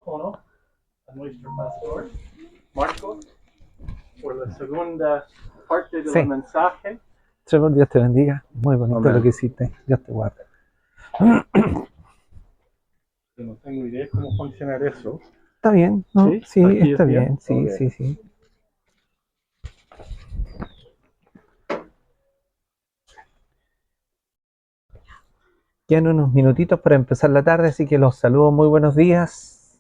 micrófono a nuestro pastor, Marcos, por la segunda parte del mensaje. Trevor, Dios te bendiga. Muy bonito Amén. lo que hiciste. Dios te guarde. No tengo idea cómo funcionar eso. ¿Está bien? ¿no? Sí, aquí está es bien. Sí, Okay. sí. Quedan unos minutitos para empezar la tarde, así que los saludo. Muy buenos días.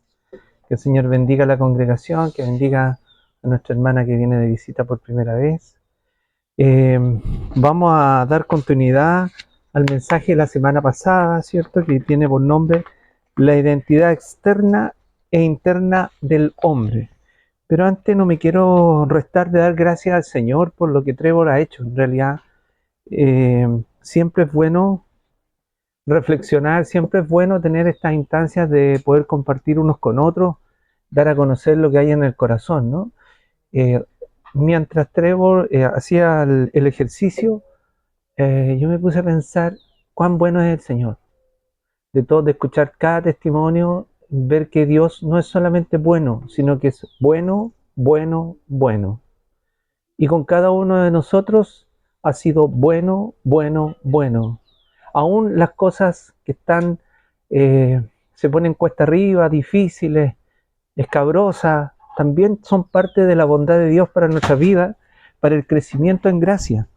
Que el Señor bendiga a la congregación, que bendiga a nuestra hermana que viene de visita por primera vez. Vamos a dar continuidad al mensaje de la semana pasada, ¿cierto? Que tiene por nombre la identidad externa e interna del hombre. Pero antes no me quiero restar de dar gracias al Señor por lo que Trevor ha hecho. En realidad, siempre es bueno reflexionar, siempre es bueno tener estas instancias de poder compartir unos con otros, dar a conocer lo que hay en el corazón, ¿no? Mientras Trevor hacía el ejercicio, yo me puse a pensar cuán bueno es el Señor. De escuchar cada testimonio, ver que Dios no es solamente bueno, sino que es bueno, bueno, bueno. Y con cada uno de nosotros ha sido bueno, bueno, bueno. Aún las cosas que están, se ponen cuesta arriba, difíciles, escabrosas, también son parte de la bondad de Dios para nuestra vida, para el crecimiento en gracia.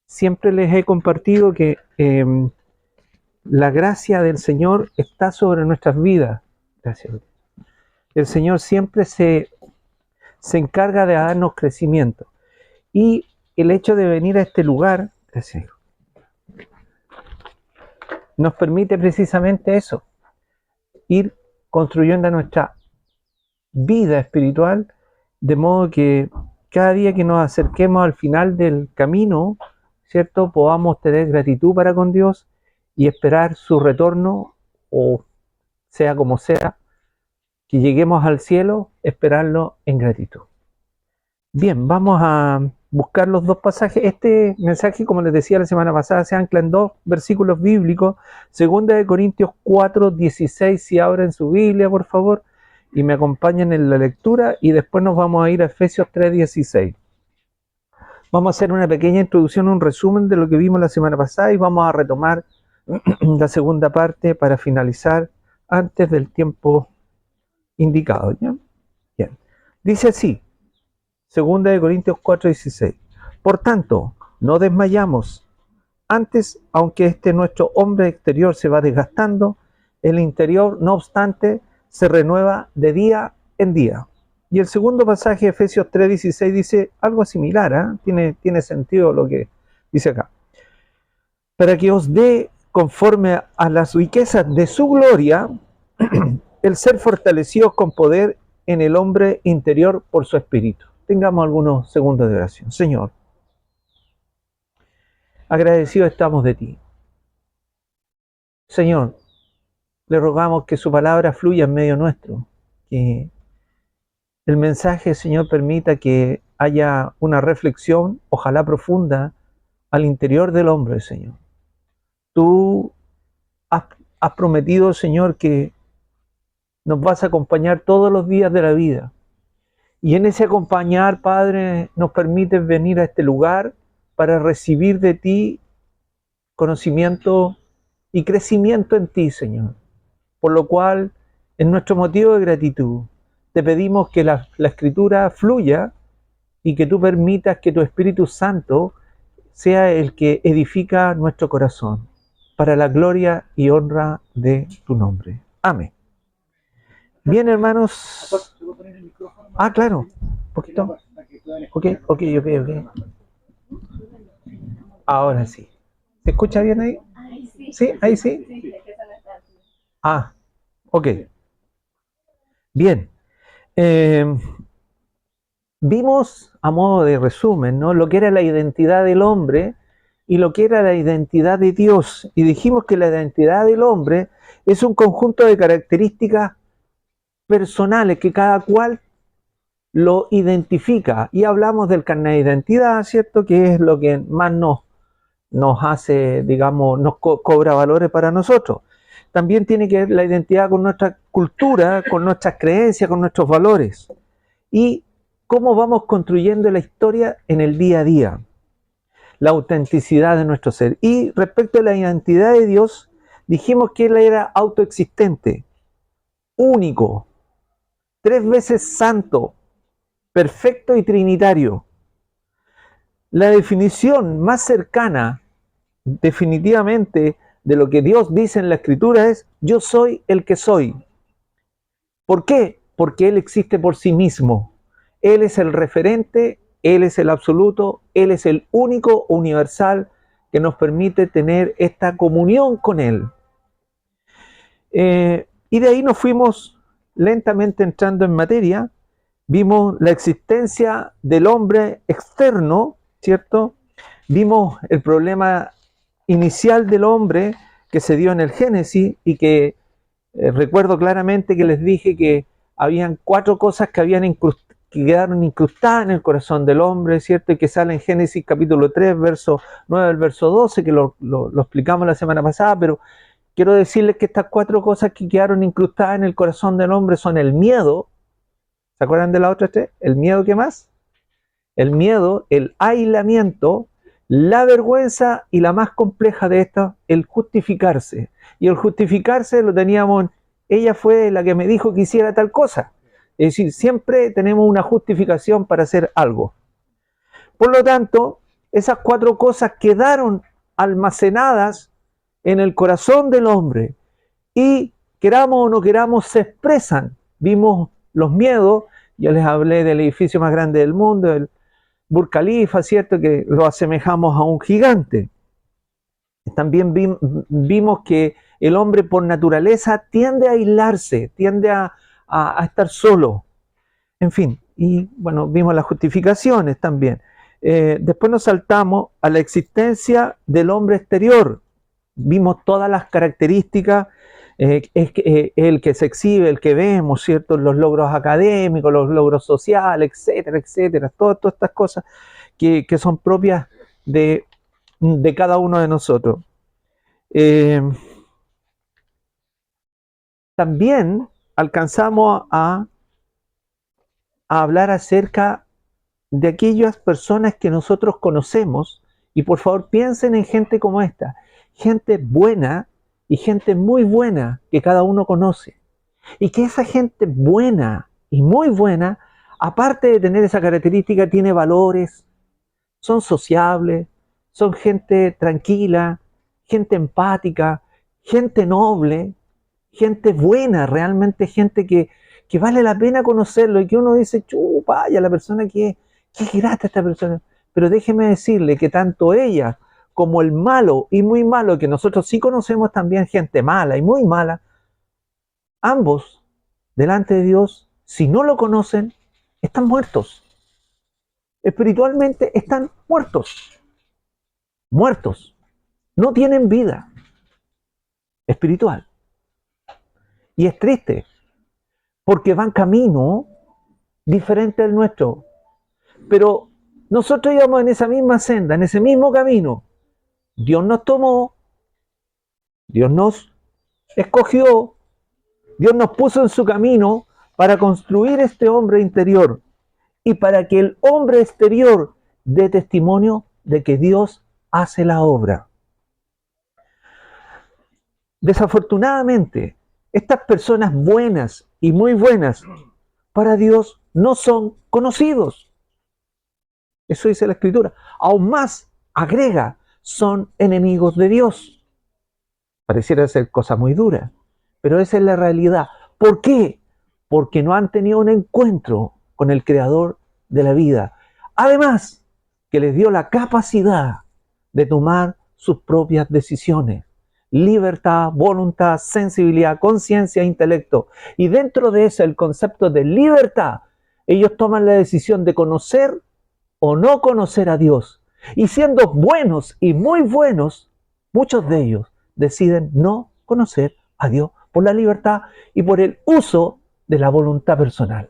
Siempre les he compartido que la gracia del Señor está sobre nuestras vidas. Gracias. El Señor siempre se encarga de darnos crecimiento. Y el hecho de venir a este lugar, gracias, nos permite precisamente eso, ir construyendo nuestra vida espiritual, de modo que cada día que nos acerquemos al final del camino, ¿cierto?, podamos tener gratitud para con Dios y esperar su retorno, o sea como sea, que lleguemos al cielo, esperarlo en gratitud. Bien, vamos a buscar los dos pasajes. Este mensaje, como les decía la semana pasada, se ancla en dos versículos bíblicos. 2 Corintios 4, 16, si abren su Biblia, por favor, y me acompañan en la lectura, y después nos vamos a ir a Efesios 3, 16. Vamos a hacer una pequeña introducción, un resumen de lo que vimos la semana pasada, y vamos a retomar la segunda parte para finalizar antes del tiempo indicado, ¿ya? Bien. Dice así, 2 Corintios 4, 16. Por tanto, no desmayamos. Antes, aunque nuestro hombre exterior se va desgastando, el interior, no obstante, se renueva de día en día. Y el segundo pasaje, Efesios 3, 16, dice algo similar, tiene sentido lo que dice acá. Para que os dé, conforme a las riquezas de su gloria, el ser fortalecidos con poder en el hombre interior por su espíritu. Tengamos algunos segundos de oración. Señor, agradecidos estamos de ti. Señor, le rogamos que su palabra fluya en medio nuestro, que el mensaje, Señor, permita que haya una reflexión, ojalá profunda, al interior del hombre, Señor. Tú has prometido, Señor, que nos vas a acompañar todos los días de la vida. Y en ese acompañar, Padre, nos permites venir a este lugar para recibir de ti conocimiento y crecimiento en ti, Señor. Por lo cual, en nuestro motivo de gratitud, te pedimos que la Escritura fluya y que tú permitas que tu Espíritu Santo sea el que edifica nuestro corazón, para la gloria y honra de tu nombre. Amén. Bien, hermanos. Claro. Un poquito. Ok. Ahora sí. ¿Se escucha bien ahí? ¿Sí? ¿Ahí sí? Ok. Bien. Vimos, a modo de resumen, ¿no?, lo que era la identidad del hombre y lo que era la identidad de Dios. Y dijimos que la identidad del hombre es un conjunto de características personales que cada cual lo identifica. Y hablamos del carnet de identidad, ¿cierto?, que es lo que más nos hace, digamos, nos cobra valores para nosotros. también tiene que ver la identidad con nuestra cultura, con nuestras creencias, con nuestros valores. Y cómo vamos construyendo la historia en el día a día. La autenticidad de nuestro ser. Y respecto a la identidad de Dios, dijimos que Él era autoexistente, único, 3 veces santo, perfecto y trinitario. La definición más cercana, definitivamente, de lo que Dios dice en la Escritura es: yo soy el que soy. ¿Por qué? Porque Él existe por sí mismo. Él es el referente, Él es el absoluto, Él es el único universal que nos permite tener esta comunión con Él. Y de ahí nos fuimos lentamente entrando en materia. Vimos la existencia del hombre externo, ¿cierto? Vimos el problema inicial del hombre que se dio en el Génesis y que recuerdo claramente que les dije que habían 4 cosas que quedaron incrustadas en el corazón del hombre, ¿cierto? Y que sale en Génesis capítulo 3, verso 9 al verso 12, que lo explicamos la semana pasada, pero quiero decirles que estas 4 cosas que quedaron incrustadas en el corazón del hombre son el miedo. ¿Se acuerdan de la otra 3? ¿El miedo qué más? El miedo, el aislamiento, la vergüenza y la más compleja de estas, el justificarse. Y el justificarse lo teníamos, ella fue la que me dijo que hiciera tal cosa. Es decir, siempre tenemos una justificación para hacer algo. Por lo tanto, esas 4 cosas quedaron almacenadas en el corazón del hombre y, queramos o no queramos, se expresan. Vimos los miedos, yo les hablé del edificio más grande del mundo, el Burj Khalifa, ¿cierto? Que lo asemejamos a un gigante. También vimos que el hombre por naturaleza tiende a aislarse, tiende a estar solo. En fin, y bueno, vimos las justificaciones también. Después nos saltamos a la existencia del hombre exterior. Vimos todas las características, el que se exhibe, el que vemos, ¿cierto? Los logros académicos, los logros sociales, etcétera, etcétera. Todas estas cosas que son propias de cada uno de nosotros. También alcanzamos a hablar acerca de aquellas personas que nosotros conocemos, y por favor piensen en gente como esta, gente buena y gente muy buena que cada uno conoce, y que esa gente buena y muy buena, aparte de tener esa característica, tiene valores, son sociables, son gente tranquila, gente empática, gente noble, gente buena, realmente gente que vale la pena conocerlo y que uno dice: vaya, la persona qué grata esta persona. Pero déjeme decirle que tanto ella como el malo y muy malo, que nosotros sí conocemos también gente mala y muy mala, ambos delante de Dios, si no lo conocen, están muertos. Espiritualmente están muertos. Muertos. No tienen vida espiritual. Y es triste, porque van camino diferente al nuestro. Pero nosotros íbamos en esa misma senda, en ese mismo camino. Dios nos tomó, Dios nos escogió, Dios nos puso en su camino para construir este hombre interior y para que el hombre exterior dé testimonio de que Dios hace la obra. Desafortunadamente, estas personas buenas y muy buenas para Dios no son conocidos. Eso dice la Escritura. Aún más, agrega, son enemigos de Dios. Pareciera ser cosa muy dura, pero esa es la realidad. ¿Por qué? Porque no han tenido un encuentro con el Creador de la vida. Además, que les dio la capacidad de tomar sus propias decisiones. Libertad, voluntad, sensibilidad, conciencia, intelecto. Y dentro de eso, el concepto de libertad, ellos toman la decisión de conocer o no conocer a Dios. Y siendo buenos y muy buenos, muchos de ellos deciden no conocer a Dios por la libertad y por el uso de la voluntad personal.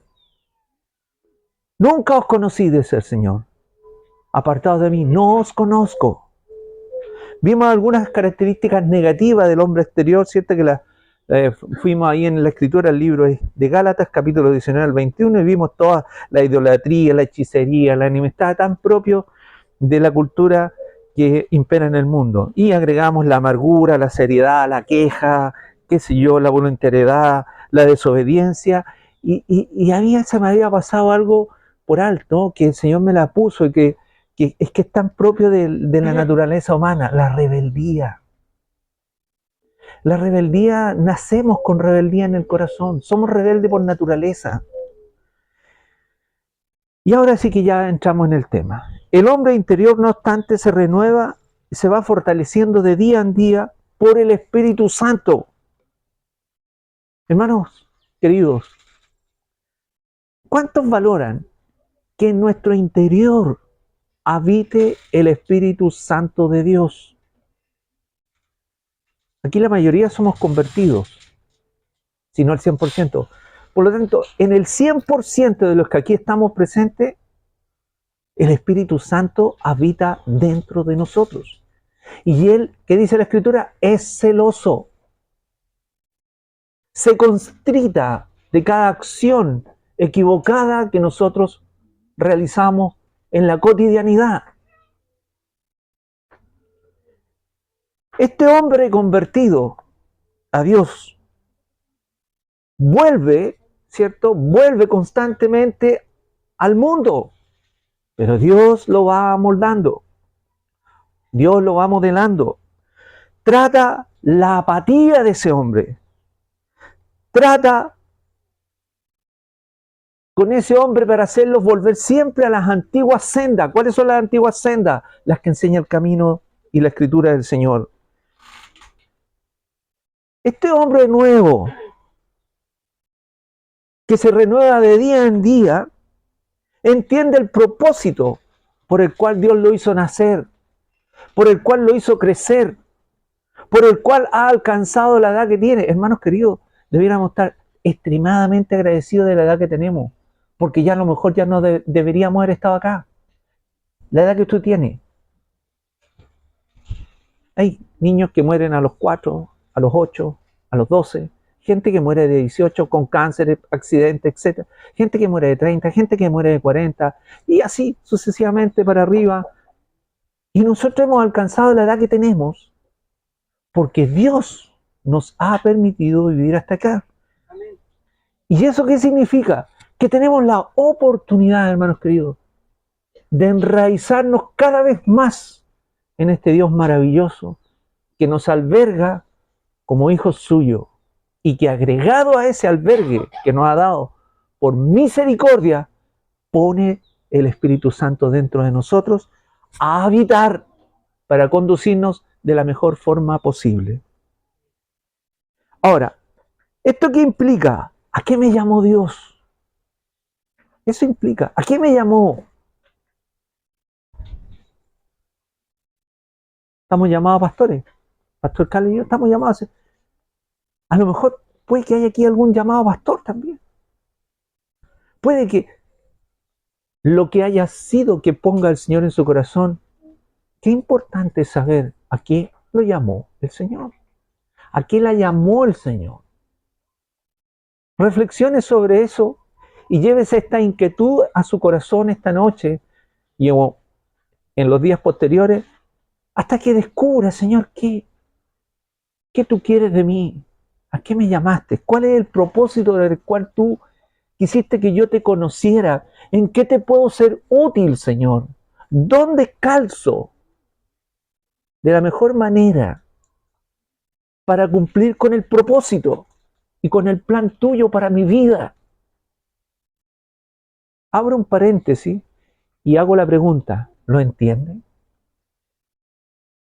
Nunca os conocí, dice el Señor. Apartados de mí, no os conozco. Vimos algunas características negativas del hombre exterior, ¿cierto? Que Fuimos ahí en la escritura, el libro de Gálatas, capítulo 19 al 21, y vimos toda la idolatría, la hechicería, la enemistad tan propio de la cultura que impera en el mundo. Y agregamos la amargura, la seriedad, la queja, qué sé yo, la voluntariedad, la desobediencia. Y a mí se me había pasado algo por alto, que el Señor me la puso y que es tan propio de la naturaleza humana, la rebeldía. La rebeldía, nacemos con rebeldía en el corazón, somos rebeldes por naturaleza. Y ahora sí que ya entramos en el tema. El hombre interior, no obstante, se renueva y se va fortaleciendo de día en día por el Espíritu Santo. Hermanos queridos, ¿cuántos valoran que en nuestro interior habite el Espíritu Santo de Dios? Aquí la mayoría somos convertidos, si no el 100%. Por lo tanto, en el 100% de los que aquí estamos presentes, el Espíritu Santo habita dentro de nosotros. Y Él, ¿qué dice la Escritura? Es celoso. Se constrita de cada acción equivocada que nosotros realizamos en la cotidianidad. Este hombre convertido a Dios vuelve, ¿cierto? Vuelve constantemente al mundo, pero Dios lo va amoldando, Dios lo va modelando. Trata la apatía de ese hombre, trata con ese hombre para hacerlos volver siempre a las antiguas sendas. ¿Cuáles son las antiguas sendas? Las que enseña el camino y la escritura del Señor. Este hombre nuevo, que se renueva de día en día, entiende el propósito por el cual Dios lo hizo nacer, por el cual lo hizo crecer, por el cual ha alcanzado la edad que tiene. Hermanos queridos, debiéramos estar extremadamente agradecidos de la edad que tenemos, porque ya a lo mejor ya no deberíamos haber estado acá. La edad que tú tienes. Hay niños que mueren a los 4, a los 8, a los 12, gente que muere de 18 con cáncer, accidentes, etc. Gente que muere de 30, gente que muere de 40, y así sucesivamente para arriba. Y nosotros hemos alcanzado la edad que tenemos porque Dios nos ha permitido vivir hasta acá. ¿Y eso qué significa? Que tenemos la oportunidad, hermanos queridos, de enraizarnos cada vez más en este Dios maravilloso que nos alberga como hijos suyos y que agregado a ese albergue que nos ha dado por misericordia, pone el Espíritu Santo dentro de nosotros a habitar para conducirnos de la mejor forma posible. Ahora, ¿esto qué implica? ¿A qué me llamó Dios? Eso implica, ¿a qué me llamó? Estamos llamados pastores. Pastor Carlos y yo estamos llamados. A lo mejor puede que haya aquí algún llamado pastor también. Puede que lo que haya sido que ponga el Señor en su corazón, qué importante es saber a qué lo llamó el Señor. ¿A qué la llamó el Señor? Reflexione sobre eso y llévese esta inquietud a su corazón esta noche y en los días posteriores hasta que descubra, Señor, ¿qué tú quieres de mí? ¿A qué me llamaste? ¿Cuál es el propósito del cual tú quisiste que yo te conociera? ¿En qué te puedo ser útil, Señor? ¿Dónde calzo de la mejor manera para cumplir con el propósito y con el plan tuyo para mi vida? Abro un paréntesis y hago la pregunta, ¿lo entiende?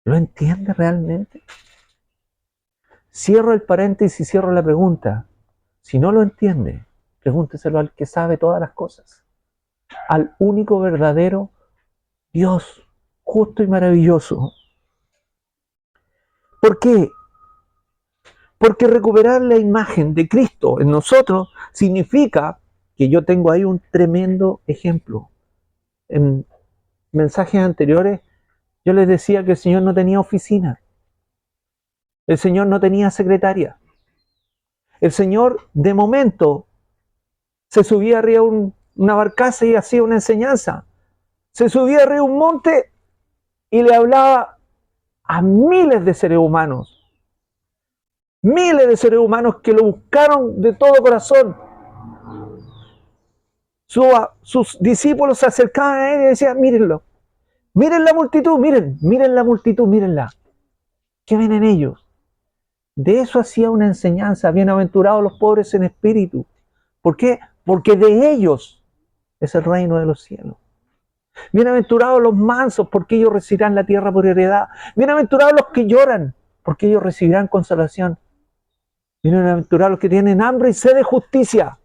¿Lo entiende realmente? Cierro el paréntesis y cierro la pregunta. Si no lo entiende, pregúnteselo al que sabe todas las cosas, al único verdadero Dios, justo y maravilloso. ¿Por qué? Porque recuperar la imagen de Cristo en nosotros significa que yo tengo ahí un tremendo ejemplo. En mensajes anteriores yo les decía que el Señor no tenía oficina, el Señor no tenía secretaria, El Señor, de momento, se subía arriba de una barcaza y hacía una enseñanza. Se subía arriba de un monte y le hablaba a miles de seres humanos. Miles de seres humanos que lo buscaron de todo corazón. Sus discípulos se acercaban a él y decían, mírenlo. Miren la multitud, miren la multitud, mírenla. ¿Qué ven en ellos? De eso hacía una enseñanza. Bienaventurados los pobres en espíritu. ¿Por qué? Porque de ellos es el reino de los cielos. Bienaventurados los mansos, porque ellos recibirán la tierra por heredad. Bienaventurados los que lloran, porque ellos recibirán consolación. Bienaventurados los que tienen hambre y sed de justicia,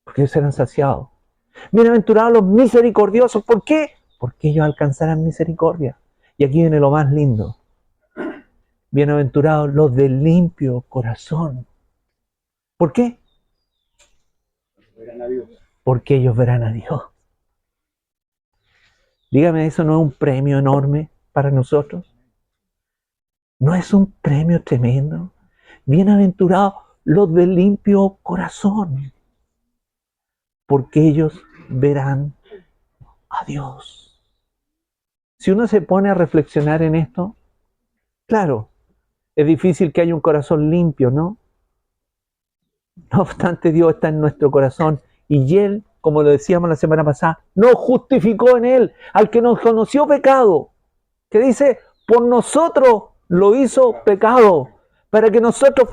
porque ellos serán saciados. Bienaventurados los misericordiosos, ¿por qué? Porque ellos alcanzarán misericordia. Y aquí viene lo más lindo. Bienaventurados los de limpio corazón. ¿Por qué? Porque ellos verán a Dios. Dígame, ¿eso no es un premio enorme para nosotros? ¿No es un premio tremendo? Bienaventurados los de limpio corazón, porque ellos verán a Dios. Si uno se pone a reflexionar en esto, claro, es difícil que haya un corazón limpio, ¿no? No obstante, Dios está en nuestro corazón y Él, como lo decíamos la semana pasada, nos justificó en Él, al que nos conoció pecado, que dice, por nosotros lo hizo pecado, para que nosotros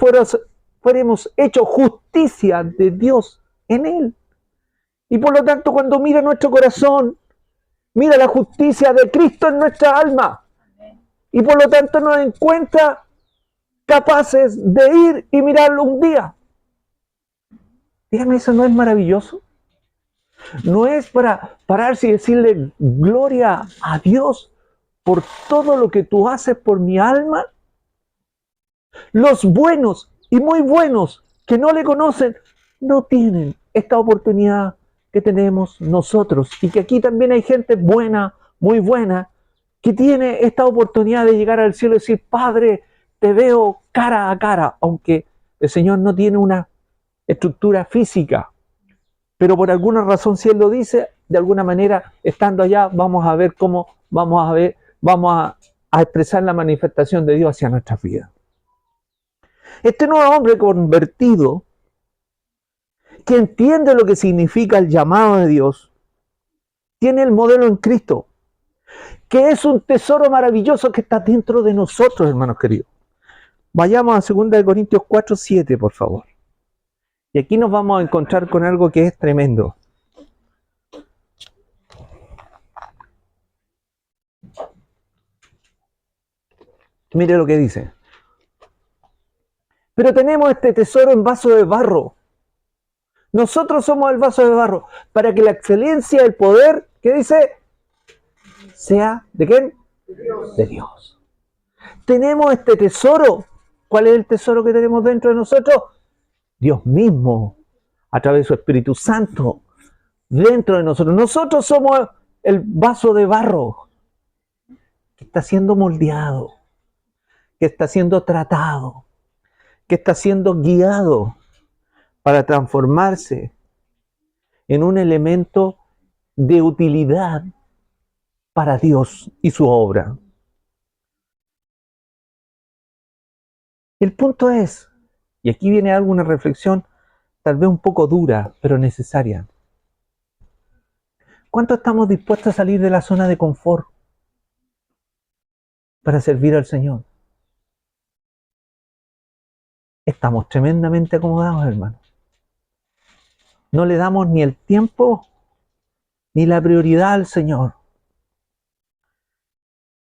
fuéramos hechos justicia de Dios en Él. Y por lo tanto, cuando mira nuestro corazón, mira la justicia de Cristo en nuestra alma. Y por lo tanto nos encuentra capaces de ir y mirarlo un día. Díganme, ¿eso no es maravilloso? ¿No es para pararse y decirle gloria a Dios por todo lo que tú haces por mi alma? Los buenos y muy buenos que no le conocen no tienen esta oportunidad que tenemos nosotros. Y que aquí también hay gente buena, muy buena, que tiene esta oportunidad de llegar al cielo y decir, Padre, te veo cara a cara, aunque el Señor no tiene una estructura física. Pero por alguna razón, si Él lo dice, de alguna manera, estando allá, vamos a ver cómo vamos a expresar la manifestación de Dios hacia nuestras vidas. Este nuevo hombre convertido, que entiende lo que significa el llamado de Dios, tiene el modelo en Cristo, que es un tesoro maravilloso que está dentro de nosotros, hermanos queridos. Vayamos a 2 Corintios 4:7, por favor. Y aquí nos vamos a encontrar con algo que es tremendo. Mire lo que dice. Pero tenemos este tesoro en vaso de barro. Nosotros somos el vaso de barro, para que la excelencia, el poder, ¿qué dice? Sea, ¿de quién? De Dios. Tenemos este tesoro. ¿Cuál es el tesoro que tenemos dentro de nosotros? Dios mismo, a través de su Espíritu Santo, dentro de nosotros. Nosotros somos el vaso de barro que está siendo moldeado, que está siendo tratado, que está siendo guiado para transformarse en un elemento de utilidad para Dios y su obra. El punto es, y aquí viene alguna reflexión tal vez un poco dura, pero necesaria. ¿Cuánto estamos dispuestos a salir de la zona de confort para servir al Señor? Estamos tremendamente acomodados, hermanos. No le damos ni el tiempo ni la prioridad al Señor.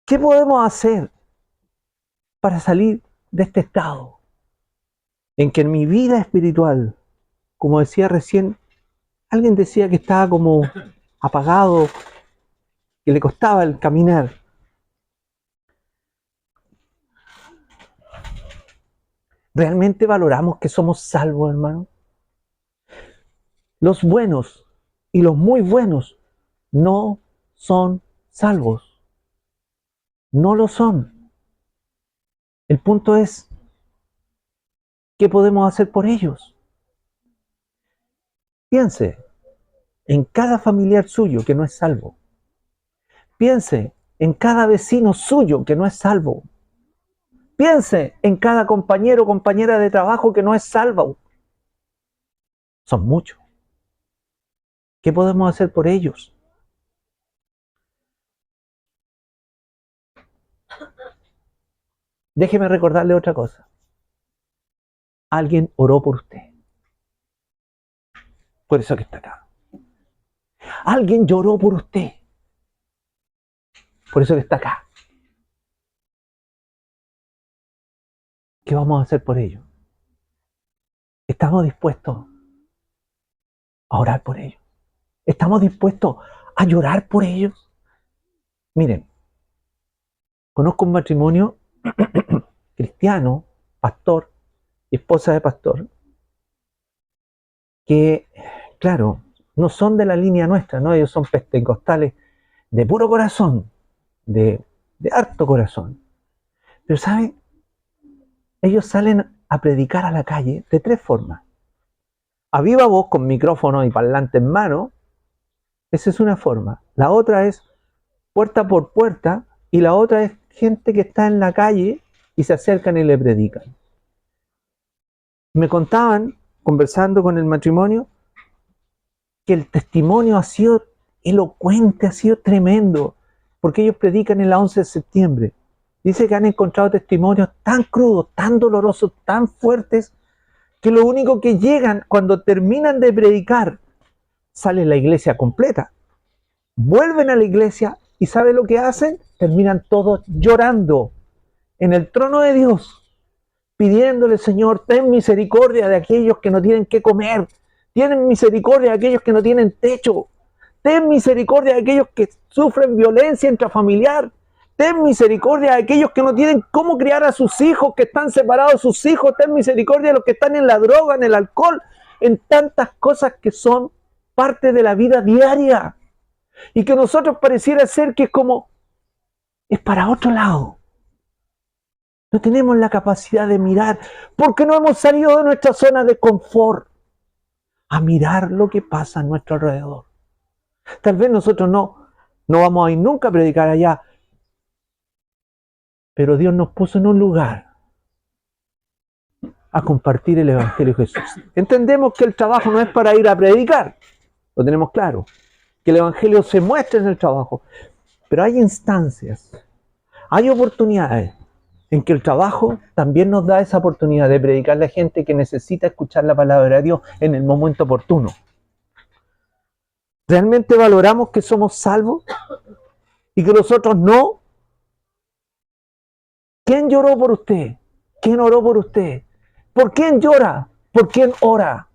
¿Qué podemos hacer para salir de este estado en que en mi vida espiritual, como decía recién, alguien decía que estaba como apagado, que le costaba el caminar? ¿Realmente valoramos que somos salvos, hermano? Los buenos y los muy buenos no son salvos. No lo son. El punto es, ¿Qué podemos hacer por ellos? Piense en cada familiar suyo que no es salvo. Piense en cada vecino suyo que no es salvo. Piense en cada compañero o compañera de trabajo que no es salvo. Son muchos. ¿Qué podemos hacer por ellos? Déjeme recordarle otra cosa. Alguien oró por usted. Por eso que está acá. Alguien lloró por usted. Por eso que está acá. ¿Qué vamos a hacer por ellos? ¿Estamos dispuestos a orar por ellos? ¿Estamos dispuestos a llorar por ellos? Miren, conozco un matrimonio cristiano, pastor y esposa de pastor, que, claro, no son de la línea nuestra, ¿no? Ellos son pentecostales de puro corazón, de harto corazón. Pero, ¿saben? Ellos salen a predicar a la calle de tres formas. A viva voz, con micrófono y parlante en mano. Esa es una forma. La otra es puerta por puerta, y la otra es gente que está en la calle y se acercan y le predican. Me contaban, conversando con el matrimonio, que el testimonio ha sido elocuente, ha sido tremendo, porque ellos predican en la 11 de septiembre. Dice que han encontrado testimonios tan crudos, tan dolorosos, tan fuertes, que lo único que llegan cuando terminan de predicar, sale la iglesia completa. Vuelven a la iglesia y ¿sabe lo que hacen? Terminan todos llorando en el trono de Dios, pidiéndole: Señor, ten misericordia de aquellos que no tienen qué comer, ten misericordia de aquellos que no tienen techo, ten misericordia de aquellos que sufren violencia intrafamiliar, ten misericordia de aquellos que no tienen cómo criar a sus hijos, que están separados de sus hijos, ten misericordia de los que están en la droga, en el alcohol, en tantas cosas que son parte de la vida diaria y que nosotros pareciera ser que es para otro lado. No tenemos la capacidad de mirar porque no hemos salido de nuestra zona de confort a mirar lo que pasa a nuestro alrededor. Tal vez nosotros no vamos a ir nunca a predicar allá, pero Dios nos puso en un lugar a compartir el Evangelio de Jesús. Entendemos que el trabajo no es para ir a predicar, lo tenemos claro, que el Evangelio se muestra en el trabajo, pero hay instancias, hay oportunidades en que el trabajo también nos da esa oportunidad de predicarle a gente que necesita escuchar la palabra de Dios en el momento oportuno. ¿Realmente valoramos que somos salvos y que los otros no? ¿Quién lloró por usted? ¿Quién oró por usted? ¿Por quién llora? ¿Por quién ora?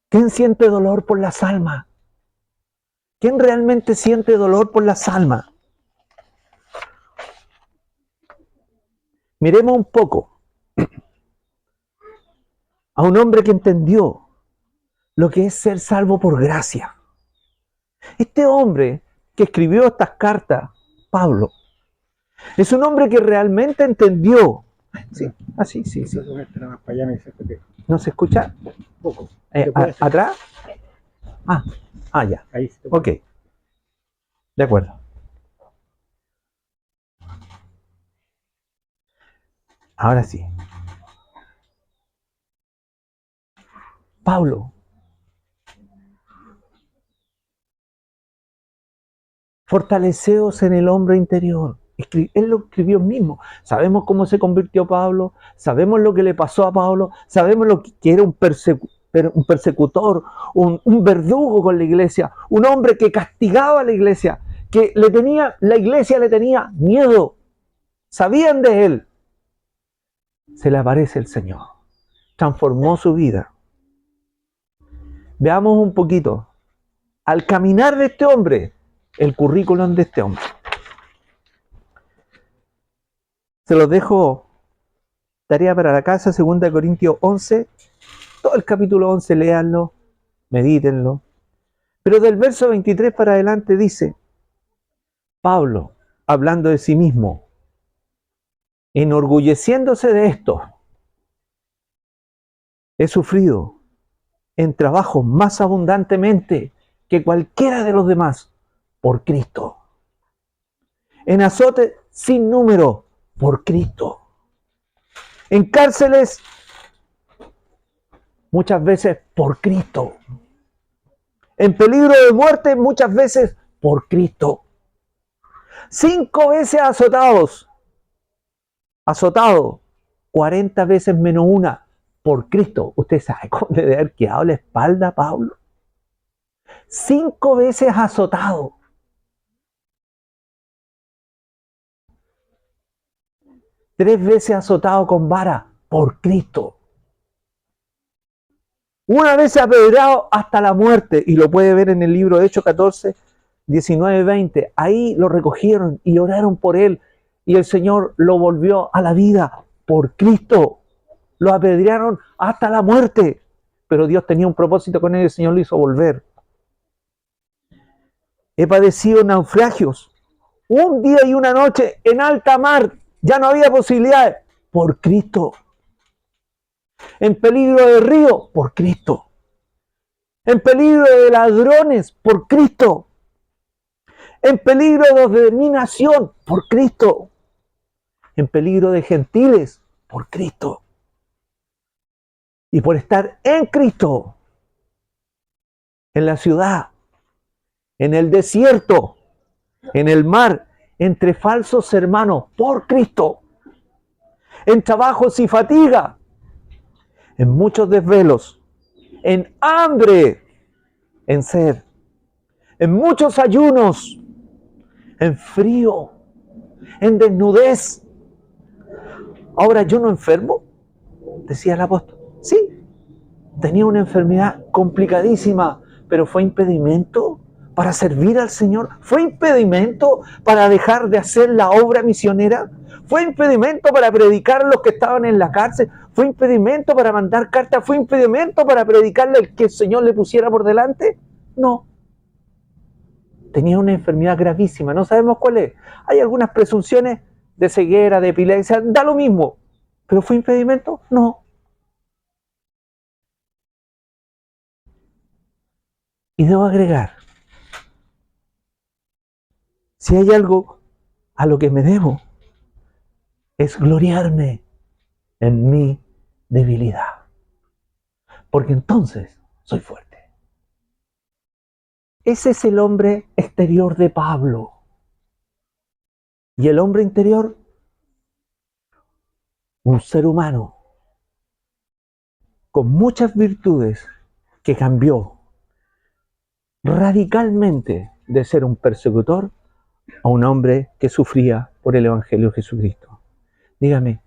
¿Quién siente dolor por las almas? ¿Quién realmente siente dolor por las almas? Miremos un poco a un hombre que entendió lo que es ser salvo por gracia. Este hombre que escribió estas cartas, Pablo, es un hombre que realmente entendió. Sí, así, sí. ¿No se escucha? Poco. ¿Atrás? Ya. Ahí está. Ok. De acuerdo. Ahora sí. Pablo fortaleceos en el hombre interior. Él lo escribió mismo. Sabemos cómo se convirtió Pablo, sabemos lo que le pasó a Pablo, sabemos lo que era un persecutor, un verdugo con la iglesia, un hombre que castigaba a la iglesia, que la iglesia le tenía miedo. Sabían de él. Se le aparece el Señor. Transformó su vida. Veamos un poquito, al caminar de este hombre, el currículum de este hombre. Se los dejo, tarea para la casa, 2 Corintios 11, todo el capítulo 11, léanlo, medítenlo. Pero del verso 23 para adelante dice, Pablo, hablando de sí mismo, enorgulleciéndose de esto, he sufrido en trabajo más abundantemente que cualquiera de los demás por Cristo. En azote sin número por Cristo. En cárceles muchas veces por Cristo. En peligro de muerte muchas veces por Cristo. 5 veces azotado, 40 veces menos una por Cristo. ¿Usted sabe cómo le debe haber quedado la espalda a Pablo? 5 veces azotado. Tres veces azotado con vara por Cristo. Una vez apedreado hasta la muerte, y lo puede ver en el libro de Hechos 14, 19, 20. Ahí lo recogieron y oraron por él, y el Señor lo volvió a la vida por Cristo. Lo apedrearon hasta la muerte, pero Dios tenía un propósito con él y el Señor lo hizo volver. He padecido naufragios, un día y una noche en alta mar, ya no había posibilidades, por Cristo. En peligro de río, por Cristo. En peligro de ladrones, por Cristo. En peligro de mi nación, por Cristo. En peligro de gentiles, por Cristo. Y por estar en Cristo, en la ciudad, en el desierto, en el mar, entre falsos hermanos, por Cristo. En trabajos y fatiga, en muchos desvelos, en hambre, en sed, en muchos ayunos, en frío, en desnudez. Ahora, ¿yo no enfermo? Decía el apóstol. Sí, tenía una enfermedad complicadísima, pero fue impedimento para servir al Señor. Fue impedimento para dejar de hacer la obra misionera. Fue impedimento para predicar a los que estaban en la cárcel. Fue impedimento para mandar cartas. Fue impedimento para predicarle al que el Señor le pusiera por delante. No. Tenía una enfermedad gravísima. No sabemos cuál es. Hay algunas presunciones de ceguera, de epilepsia. Da lo mismo. ¿Pero fue impedimento? No. Y debo agregar, si hay algo a lo que me debo, es gloriarme en mi debilidad. Porque entonces soy fuerte. Ese es el hombre exterior de Pablo. Y el hombre interior, un ser humano con muchas virtudes que cambió radicalmente de ser un persecutor a un hombre que sufría por el Evangelio de Jesucristo. Dígame,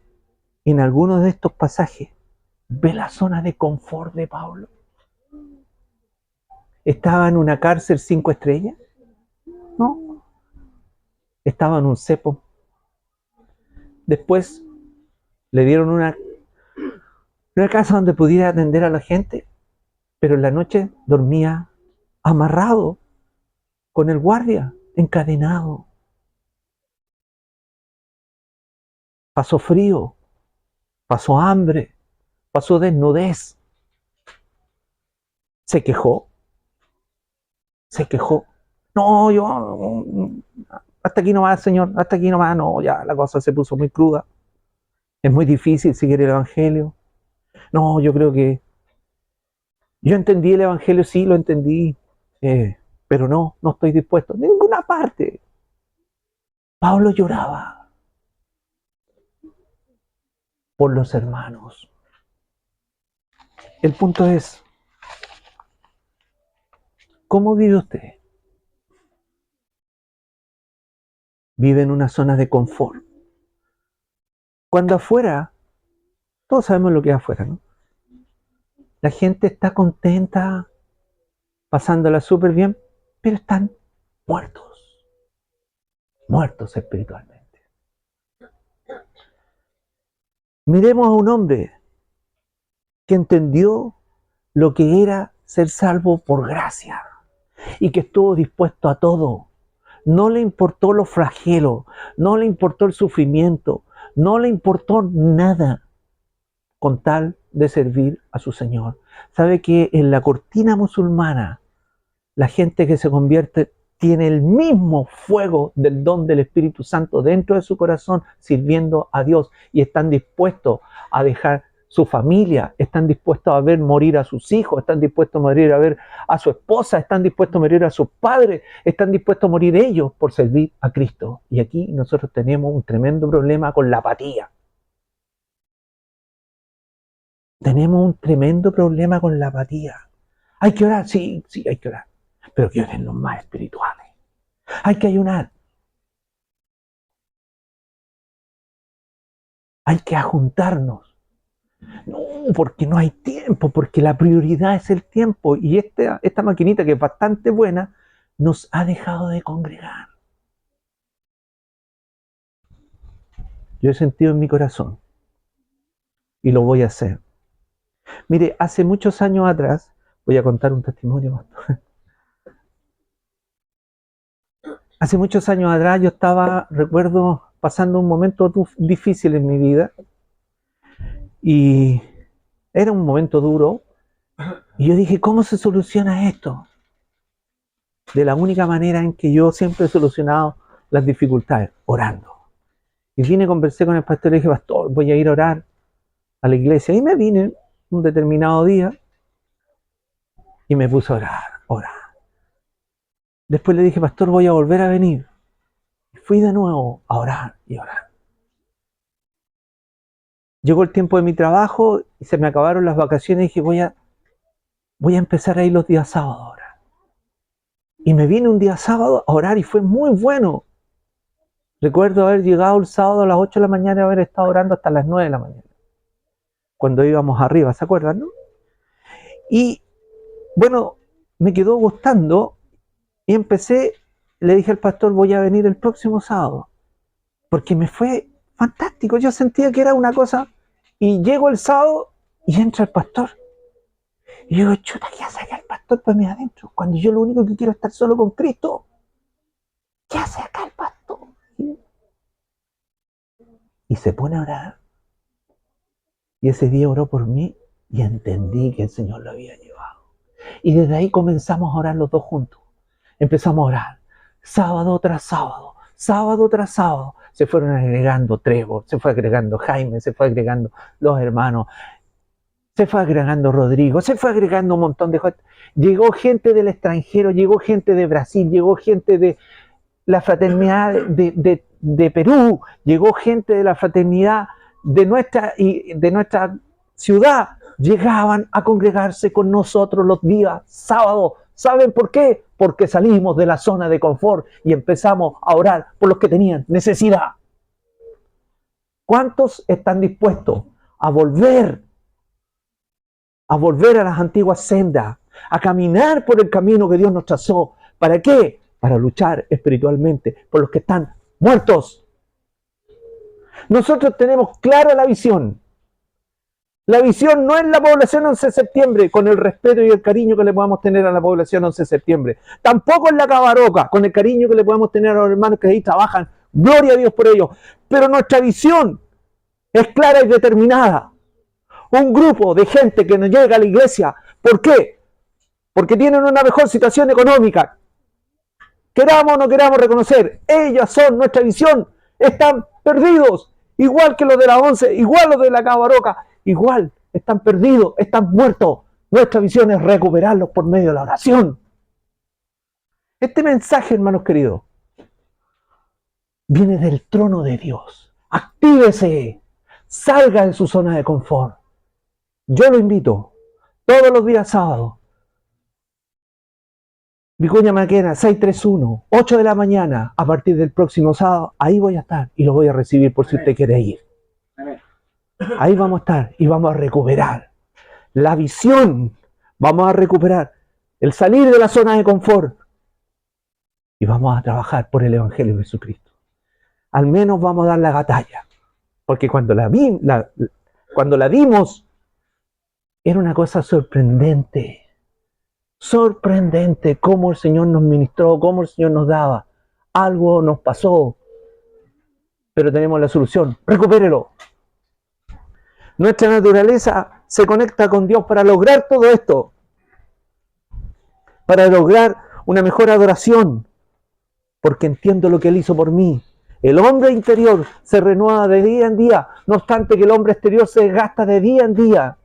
en alguno de estos pasajes, ¿ve la zona de confort de Pablo? ¿Estaba en una cárcel 5 estrellas? No. Estaba en un cepo. Después le dieron una casa donde pudiera atender a la gente, pero en la noche dormía amarrado con el guardia, encadenado. Pasó frío, pasó hambre, pasó desnudez. Se quejó. No, yo, hasta aquí nomás, Señor, hasta aquí nomás, no, ya la cosa se puso muy cruda. Es muy difícil seguir el Evangelio. No, yo creo que yo entendí el Evangelio, sí, lo entendí, pero no estoy dispuesto. De ninguna parte. Pablo lloraba por los hermanos. El punto es, ¿cómo vive usted? Vive en una zona de confort. Cuando afuera, todos sabemos lo que es afuera, ¿no? La gente está contenta, pasándola súper bien, pero están muertos espiritualmente. Miremos a un hombre que entendió lo que era ser salvo por gracia y que estuvo dispuesto a todo. No le importó los flagelos, no le importó el sufrimiento, no le importó nada con tal de servir a su Señor. ¿Sabe que en la cortina musulmana la gente que se convierte tiene el mismo fuego del don del Espíritu Santo dentro de su corazón, sirviendo a Dios, y están dispuestos a dejar su familia, están dispuestos a ver morir a sus hijos, están dispuestos a morir a ver a su esposa, están dispuestos a morir a sus padres, están dispuestos a morir ellos por servir a Cristo? Y aquí nosotros tenemos un tremendo problema con la apatía. Tenemos un tremendo problema con la apatía. Hay que orar, sí, hay que orar, pero que oren los más espirituales. Hay que ayunar. Hay que ajuntarnos. No, porque no hay tiempo, porque la prioridad es el tiempo. Y esta maquinita, que es bastante buena, nos ha dejado de congregar. Yo he sentido en mi corazón, y lo voy a hacer. Mire, hace muchos años atrás, voy a contar un testimonio, pastor. Hace muchos años atrás yo estaba, recuerdo, pasando un momento difícil en mi vida, y era un momento duro, y yo dije, ¿cómo se soluciona esto? De la única manera en que yo siempre he solucionado las dificultades, orando. Y vine, conversé con el pastor y le dije, pastor, voy a ir a orar a la iglesia. Y me vine un determinado día y me puse a orar. Después le dije, pastor, voy a volver a venir. Y fui de nuevo a orar y orar. Llegó el tiempo de mi trabajo y se me acabaron las vacaciones y dije, voy a empezar a ir los días sábados a orar. Y me vine un día sábado a orar y fue muy bueno. Recuerdo haber llegado el sábado a las 8 de la mañana y haber estado orando hasta las 9 de la mañana. Cuando íbamos arriba, ¿se acuerdan, no? Y bueno, me quedó gustando y empecé, le dije al pastor, voy a venir el próximo sábado. Porque me fue fantástico. Yo sentía que era una cosa, y llego el sábado y entra el pastor. Y yo digo, chuta, ¿qué hace acá el pastor para mí adentro? Cuando yo lo único que quiero es estar solo con Cristo. ¿Qué hace acá el pastor? Y se pone a orar. Y ese día oró por mí y entendí que el Señor lo había llevado. Y desde ahí comenzamos a orar los dos juntos. Empezamos a orar sábado tras sábado, sábado tras sábado. Se fueron agregando Trevor, se fue agregando Jaime, se fue agregando los hermanos, se fue agregando Rodrigo, se fue agregando un montón de gente. Llegó gente del extranjero, llegó gente de Brasil, llegó gente de la fraternidad de Perú, llegó gente de la fraternidad de nuestra ciudad. Llegaban a congregarse con nosotros los días sábados. ¿Saben por qué? Porque salimos de la zona de confort y empezamos a orar por los que tenían necesidad. ¿Cuántos están dispuestos a volver a las antiguas sendas, a caminar por el camino que Dios nos trazó? ¿Para qué? Para luchar espiritualmente por los que están muertos. Nosotros tenemos clara la visión. La visión no es la población 11 de septiembre, con el respeto y el cariño que le podamos tener a la población 11 de septiembre. Tampoco es la Cabaroca, con el cariño que le podemos tener a los hermanos que ahí trabajan. Gloria a Dios por ello. Pero nuestra visión es clara y determinada. Un grupo de gente que nos llega a la iglesia. ¿Por qué? Porque tienen una mejor situación económica. Queramos o no queramos reconocer, ellas son nuestra visión. Están perdidos, igual que los de la 11, igual los de la Cabaroca. Igual, están perdidos, están muertos. Nuestra visión es recuperarlos por medio de la oración. Este mensaje, hermanos queridos, viene del trono de Dios. Actívese, salga de su zona de confort. Yo lo invito, todos los días sábados, Vicuña Maquena, 631, 8 de la mañana, a partir del próximo sábado, ahí voy a estar y lo voy a recibir por si usted quiere ir. Ahí vamos a estar y vamos a recuperar la visión, vamos a recuperar el salir de la zona de confort y vamos a trabajar por el Evangelio de Jesucristo. Al menos vamos a dar la batalla, porque cuando la dimos era una cosa sorprendente. Sorprendente cómo el Señor nos ministró, cómo el Señor nos daba. Algo nos pasó, pero tenemos la solución. Recupérelo. Nuestra naturaleza se conecta con Dios para lograr todo esto, para lograr una mejor adoración, porque entiendo lo que Él hizo por mí. El hombre interior se renueva de día en día, no obstante que el hombre exterior se desgasta de día en día.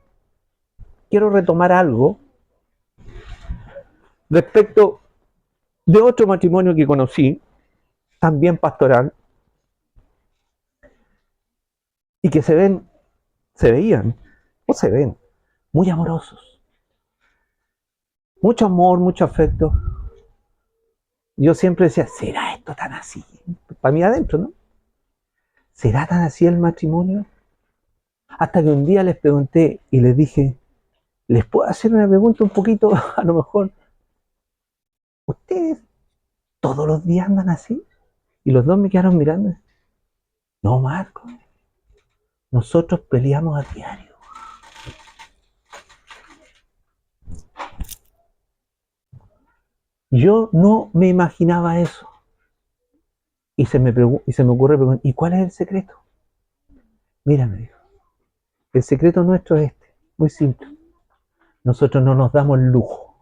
Quiero retomar algo respecto de otro matrimonio que conocí, también pastoral, y que se veían muy amorosos. Mucho amor, mucho afecto. Yo siempre decía, ¿será esto tan así? Para mí adentro, ¿no? ¿Será tan así el matrimonio? Hasta que un día les pregunté y les dije, ¿les puedo hacer una pregunta un poquito, a lo mejor? ¿Ustedes todos los días andan así? Y los dos me quedaron mirando. No, Marco, nosotros peleamos a diario. Yo no me imaginaba eso. Y se me ocurre preguntar, ¿y cuál es el secreto? Mira, me dijo, el secreto nuestro es este, muy simple. Nosotros no nos damos el lujo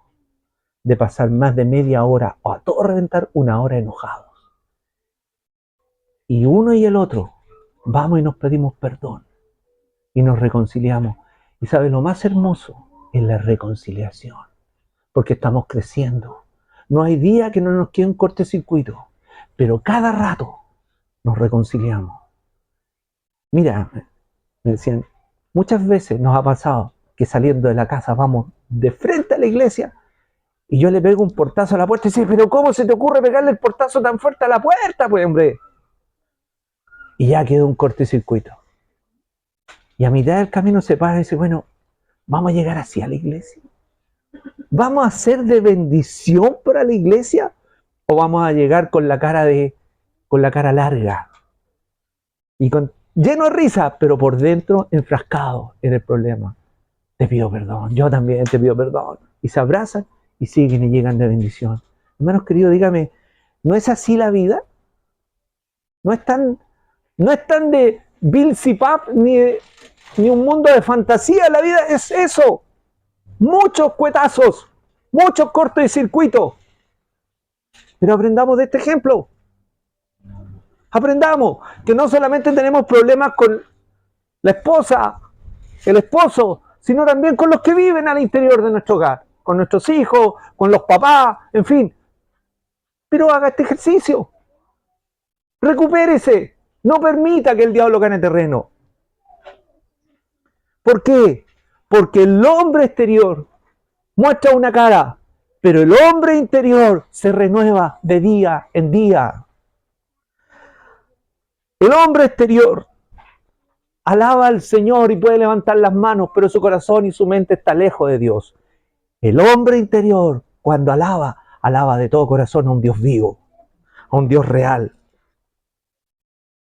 de pasar más de media hora o a todo reventar una hora enojados. Y uno y el otro vamos y nos pedimos perdón y nos reconciliamos. Y ¿sabes lo más hermoso? Es la reconciliación, porque estamos creciendo. No hay día que no nos quede un cortocircuito, pero cada rato nos reconciliamos. Mira, me decían, muchas veces nos ha pasado que saliendo de la casa vamos de frente a la iglesia y yo le pego un portazo a la puerta y dice, pero ¿cómo se te ocurre pegarle el portazo tan fuerte a la puerta, pues, hombre? Y ya quedó un cortocircuito. Y a mitad del camino se para y dice, bueno, ¿vamos a llegar así a la iglesia? ¿Vamos a ser de bendición para la iglesia? ¿O vamos a llegar con la cara larga? Y lleno de risa, pero por dentro enfrascado en el problema. Te pido perdón, yo también te pido perdón. Y se abrazan y siguen y llegan de bendición. Hermanos queridos, dígame, ¿no es así la vida? ¿No es tan de Bill Zipap ni un mundo de fantasía? La vida es eso. Muchos cuetazos, muchos cortos de circuito. Pero aprendamos de este ejemplo. Aprendamos que no solamente tenemos problemas con la esposa, el esposo, sino también con los que viven al interior de nuestro hogar, con nuestros hijos, con los papás, en fin. Pero haga este ejercicio. Recupérese. No permita que el diablo gane terreno. ¿Por qué? Porque el hombre exterior muestra una cara, pero el hombre interior se renueva de día en día. El hombre exterior alaba al Señor y puede levantar las manos, pero su corazón y su mente está lejos de Dios. El hombre interior, cuando alaba de todo corazón a un Dios vivo, a un Dios real.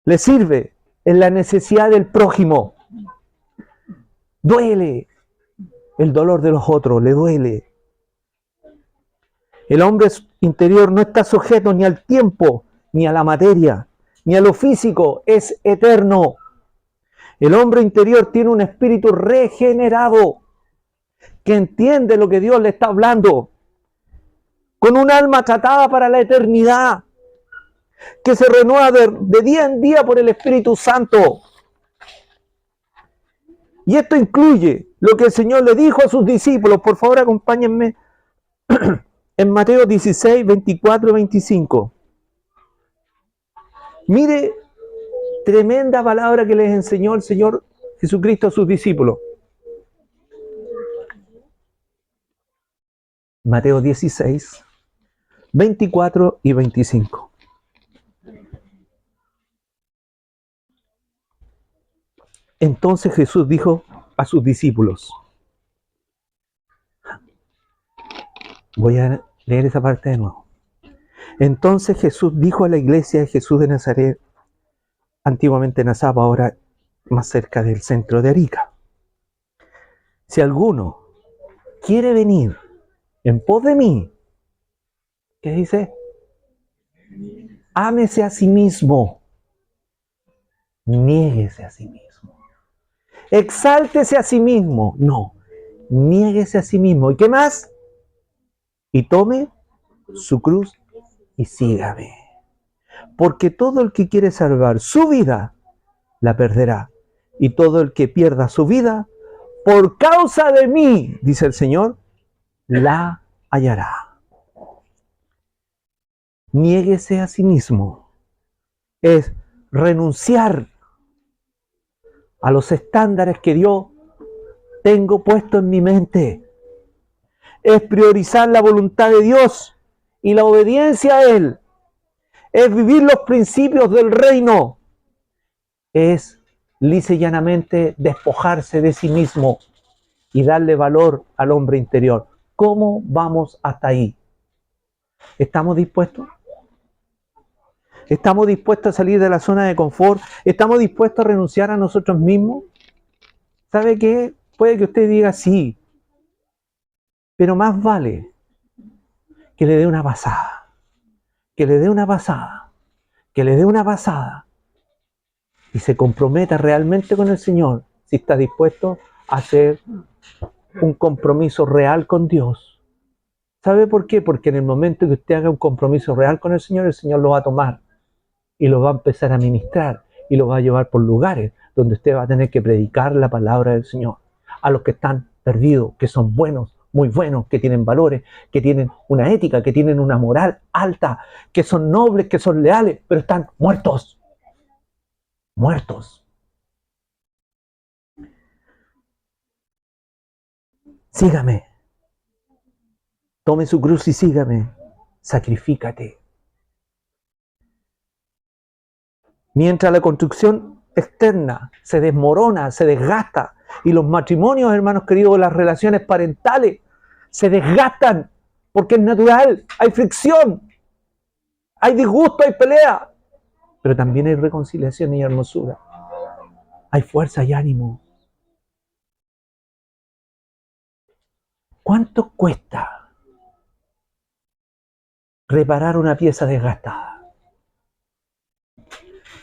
Le sirve en la necesidad del prójimo. Duele el dolor de los otros, le duele. El hombre interior no está sujeto ni al tiempo, ni a la materia, ni a lo físico, es eterno. El hombre interior tiene un espíritu regenerado, que entiende lo que Dios le está hablando, con un alma tratada para la eternidad, que se renueva de día en día por el Espíritu Santo. Y esto incluye lo que el Señor le dijo a sus discípulos. Por favor, acompáñenme en Mateo 16, 24 y 25. Mire, tremenda palabra que les enseñó el Señor Jesucristo a sus discípulos. Mateo 16, 24 y 25. Entonces Jesús dijo a sus discípulos, voy a leer esa parte de nuevo. Entonces Jesús dijo a la iglesia de Jesús de Nazaret, antiguamente Nazapa, ahora más cerca del centro de Arica. Si alguno quiere venir en pos de mí, ¿qué dice? Ámese a sí mismo, niéguese a sí mismo. Exáltese a sí mismo. No, niéguese a sí mismo. ¿Y qué más? Y tome su cruz y sígame. Porque todo el que quiere salvar su vida, la perderá. Y todo el que pierda su vida, por causa de mí, dice el Señor, la hallará. Niéguese a sí mismo. Es renunciar a los estándares que yo tengo puesto en mi mente. Es priorizar la voluntad de Dios y la obediencia a Él. Es vivir los principios del reino. Es lisa y llanamente despojarse de sí mismo y darle valor al hombre interior. ¿Cómo vamos hasta ahí? ¿Estamos dispuestos? ¿Estamos dispuestos a salir de la zona de confort? ¿Estamos dispuestos a renunciar a nosotros mismos? ¿Sabe qué? Puede que usted diga sí, pero más vale que le dé una pasada, que le dé una pasada, que le dé una pasada y se comprometa realmente con el Señor si está dispuesto a hacer un compromiso real con Dios. ¿Sabe por qué? Porque en el momento que usted haga un compromiso real con el Señor lo va a tomar y lo va a empezar a ministrar y lo va a llevar por lugares donde usted va a tener que predicar la palabra del Señor a los que están perdidos, que son buenos, muy buenos, que tienen valores, que tienen una ética, que tienen una moral alta, que son nobles, que son leales, pero están muertos. Muertos. Sígame. Tome su cruz y sígame. Sacrifícate. Mientras la construcción externa se desmorona, se desgasta, y los matrimonios, hermanos queridos, las relaciones parentales se desgastan, porque es natural, hay fricción, hay disgusto, hay pelea, pero también hay reconciliación y hermosura, hay fuerza y ánimo. ¿Cuánto cuesta reparar una pieza desgastada?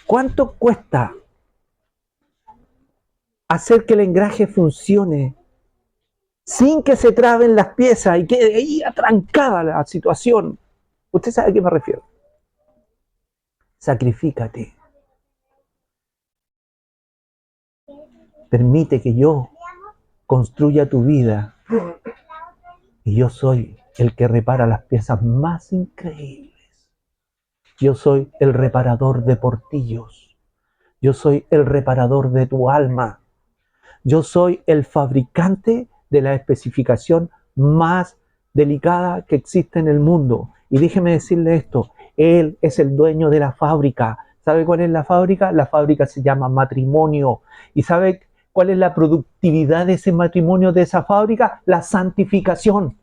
¿Cuánto cuesta hacer que el engraje funcione sin que se traben las piezas y quede ahí atrancada la situación? Usted sabe a qué me refiero. Sacrifícate. Permite que yo construya tu vida. Y yo soy el que repara las piezas más increíbles. Yo soy el reparador de portillos. Yo soy el reparador de tu alma. Yo soy el fabricante de la especificación más delicada que existe en el mundo. Y déjeme decirle esto, Él es el dueño de la fábrica. ¿Sabe cuál es la fábrica? La fábrica se llama matrimonio. ¿Y sabe cuál es la productividad de ese matrimonio, de esa fábrica? La santificación.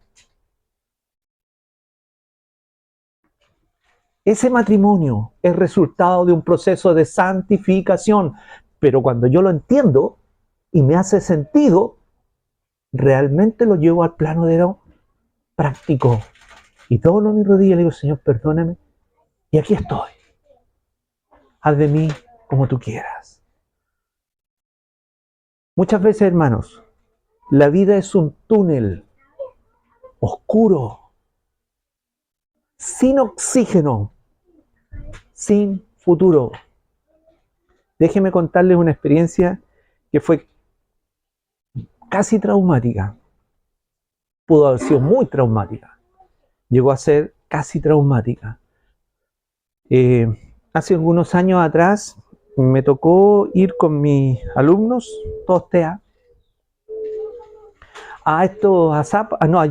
Ese matrimonio es resultado de un proceso de santificación. Pero cuando yo lo entiendo y me hace sentido, realmente lo llevo al plano de lo práctico. Y doblo mi rodilla y le digo, Señor, perdóname. Y aquí estoy. Haz de mí como tú quieras. Muchas veces, hermanos, la vida es un túnel oscuro, sin oxígeno, sin futuro. Déjeme contarles una experiencia que fue casi traumática. Pudo haber sido muy traumática. Llegó a ser casi traumática. Hace algunos años atrás me tocó ir con mis alumnos, todos TEA, a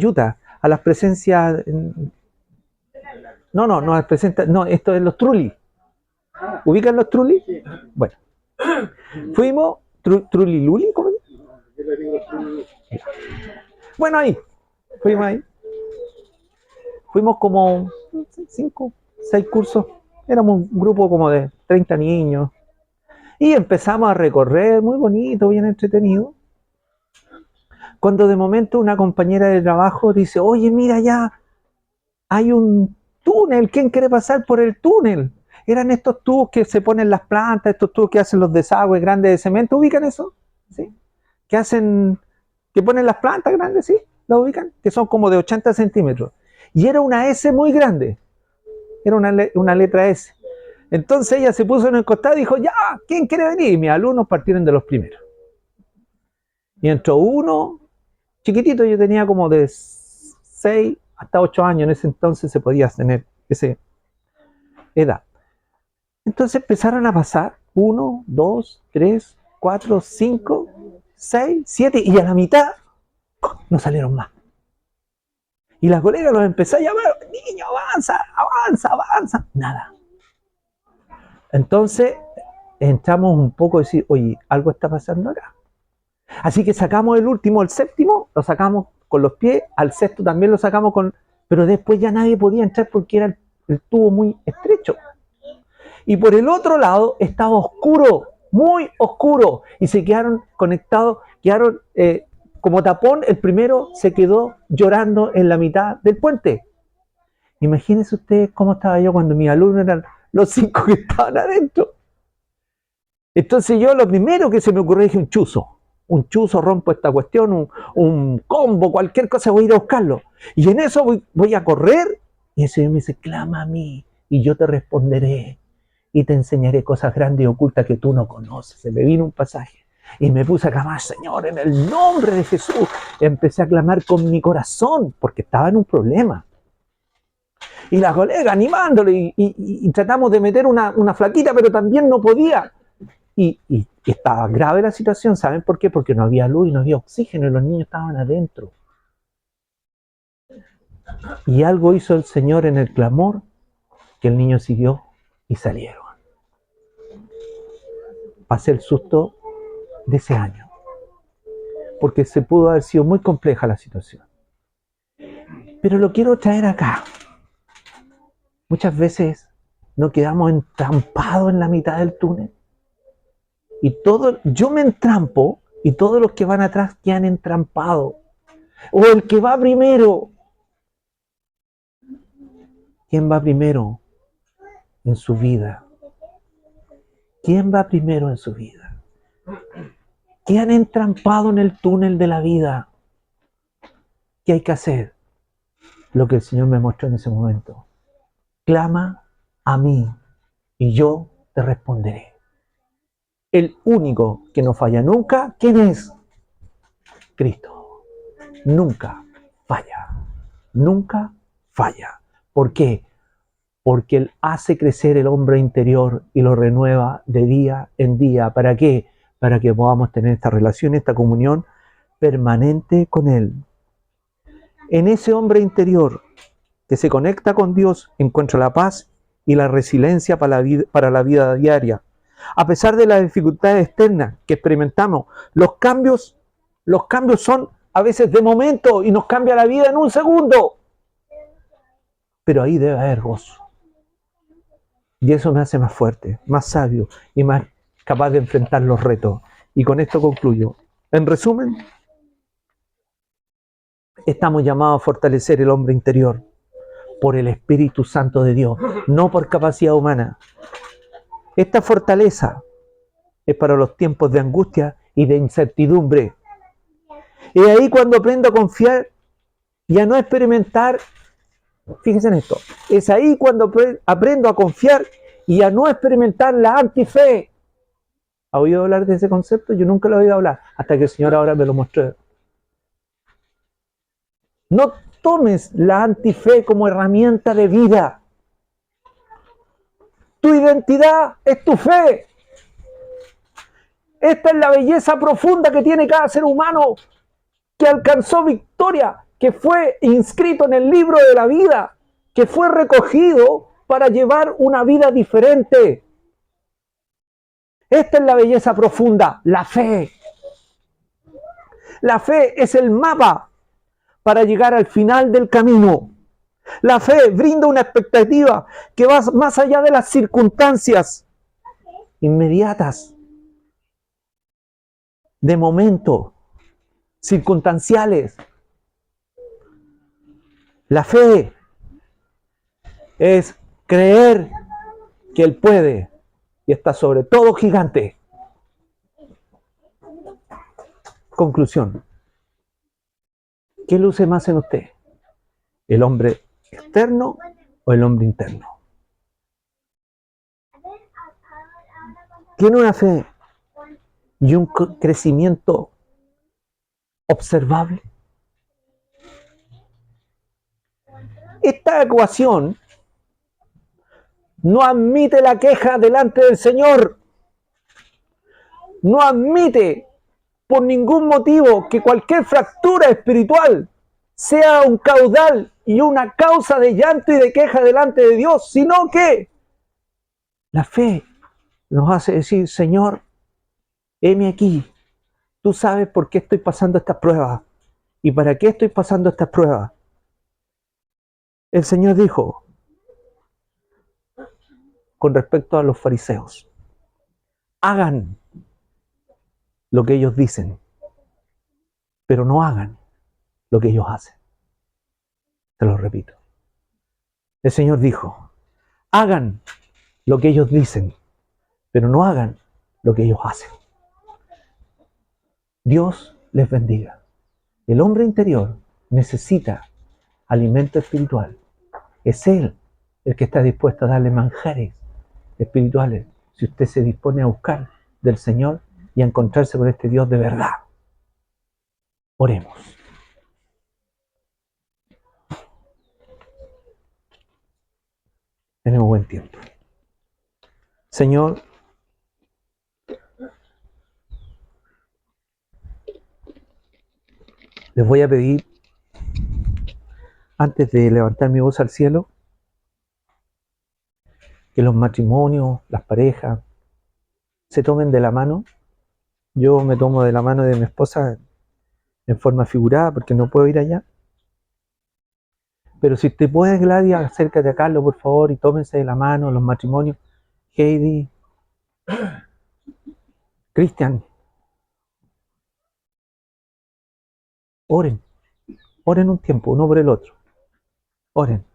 Utah, a las presencias. No, las presencias, no, esto es los Trulli. ¿Ubican los Trulli? Bueno, fuimos, Trulli Luli, ¿cómo es? Bueno, fuimos ahí. Fuimos como 5, 6 cursos. Éramos un grupo como de 30 niños. Y empezamos a recorrer, muy bonito, bien entretenido. Cuando de momento una compañera de trabajo dice, oye, mira ya, hay un túnel, ¿quién quiere pasar por el túnel? Eran estos tubos que se ponen las plantas, estos tubos que hacen los desagües grandes de cemento, ¿ubican eso? ¿Sí? que hacen, que ponen las plantas grandes, ¿sí? ¿La ubican? Que son como de 80 centímetros. Y era una S muy grande. Era una letra S. Entonces ella se puso en el costado y dijo, ya, ¿quién quiere venir? Y mis alumnos partieron de los primeros. Y entró uno, chiquitito, yo tenía como de 6 hasta 8 años. En ese entonces se podía tener esa edad. Entonces empezaron a pasar 1, 2, 3, 4, 5, 6, 7 y a la mitad no salieron más. Y la colega los empezó a llamar, niño, avanza, avanza, avanza. Nada. Entonces entramos un poco a decir, oye, algo está pasando acá. Así que sacamos el último, el séptimo, lo sacamos con los pies, al sexto también lo sacamos con... Pero después ya nadie podía entrar porque era el tubo muy estrecho. Y por el otro lado estaba oscuro, muy oscuro, y se quedaron conectados, quedaron como tapón. El primero se quedó llorando en la mitad del puente. Imagínense ustedes cómo estaba yo cuando mis alumnos eran los 5 que estaban adentro. Entonces yo lo primero que se me ocurrió dije, un chuzo, rompo esta cuestión, un combo, cualquier cosa, voy a ir a buscarlo. Y en eso voy a correr, y el Señor me dice, clama a mí, y yo te responderé, y te enseñaré cosas grandes y ocultas que tú no conoces. Se me vino un pasaje, y me puse a clamar, Señor, en el nombre de Jesús. Empecé a clamar con mi corazón, porque estaba en un problema. Y la colega animándole, y tratamos de meter una flaquita, pero también no podía. Y estaba grave la situación, ¿saben por qué? Porque no había luz y no había oxígeno y los niños estaban adentro. Y algo hizo el Señor en el clamor, que el niño siguió y salieron. Pasé el susto de ese año, porque se pudo haber sido muy compleja la situación. Pero lo quiero traer acá. Muchas veces nos quedamos entrampados en la mitad del túnel. Y yo me entrampo y todos los que van atrás quedan entrampados. O el que va primero. ¿Quién va primero en su vida? ¿Quién va primero en su vida? Quedan entrampados en el túnel de la vida. ¿Qué hay que hacer? Lo que el Señor me mostró en ese momento. Clama a mí y yo te responderé. El único que no falla nunca, ¿quién es? Cristo. Nunca falla. Nunca falla. ¿Por qué? Porque Él hace crecer el hombre interior y lo renueva de día en día. ¿Para qué? Para que podamos tener esta relación, esta comunión permanente con Él. En ese hombre interior que se conecta con Dios, encuentra la paz y la resiliencia para la vida diaria. A pesar de las dificultades externas que experimentamos, los cambios son a veces de momento y nos cambia la vida en un segundo. Pero ahí debe haber gozo. Y eso me hace más fuerte, más sabio y más capaz de enfrentar los retos. Y con esto concluyo. En resumen, estamos llamados a fortalecer el hombre interior por el Espíritu Santo de Dios, no por capacidad humana. Esta fortaleza es para los tiempos de angustia y de incertidumbre. Y ahí cuando aprendo a confiar y a no experimentar, fíjense en esto, es ahí cuando aprendo a confiar y a no experimentar la antife. ¿Ha oído hablar de ese concepto? Yo nunca lo he oído hablar, hasta que el Señor ahora me lo mostró. No tomes la antife como herramienta de vida. Tu identidad es tu fe. Esta es la belleza profunda que tiene cada ser humano que alcanzó victoria, que fue inscrito en el libro de la vida, que fue recogido para llevar una vida diferente. Esta es la belleza profunda, la fe. La fe es el mapa para llegar al final del camino. La fe brinda una expectativa que va más allá de las circunstancias inmediatas, de momento, circunstanciales. La fe es creer que Él puede y está sobre todo gigante. Conclusión. ¿Qué luce más en usted? ¿El hombre externo o el hombre interno? ¿Tiene una fe y un crecimiento observable? Esta ecuación no admite la queja delante del Señor. No admite por ningún motivo que cualquier fractura espiritual sea un caudal y una causa de llanto y de queja delante de Dios, sino que la fe nos hace decir, Señor, heme aquí, tú sabes por qué estoy pasando estas pruebas y para qué estoy pasando estas pruebas. El Señor dijo con respecto a los fariseos, hagan lo que ellos dicen, pero no hagan lo que ellos hacen. Te lo repito. El Señor dijo, hagan lo que ellos dicen, pero no hagan lo que ellos hacen. Dios les bendiga. El hombre interior necesita alimento espiritual. Es Él el que está dispuesto a darle manjares espirituales si usted se dispone a buscar del Señor y a encontrarse con este Dios de verdad. Oremos. Tenemos buen tiempo. Señor, les voy a pedir, antes de levantar mi voz al cielo, que los matrimonios, las parejas, se tomen de la mano. Yo me tomo de la mano de mi esposa en forma figurada porque no puedo ir allá. Pero si te puedes, Gladia, acércate a Carlos, por favor, y tómense de la mano los matrimonios. Heidi, Cristian, oren. Oren un tiempo, uno por el otro. Oren.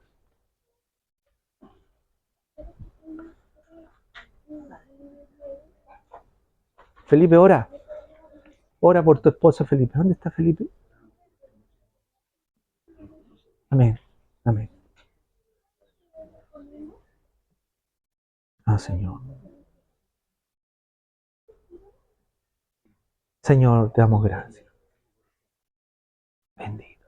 Felipe, ora. Ora por tu esposa, Felipe. ¿Dónde está Felipe? Amén. Amén. Ah, Señor. Señor, te damos gracias. Bendito.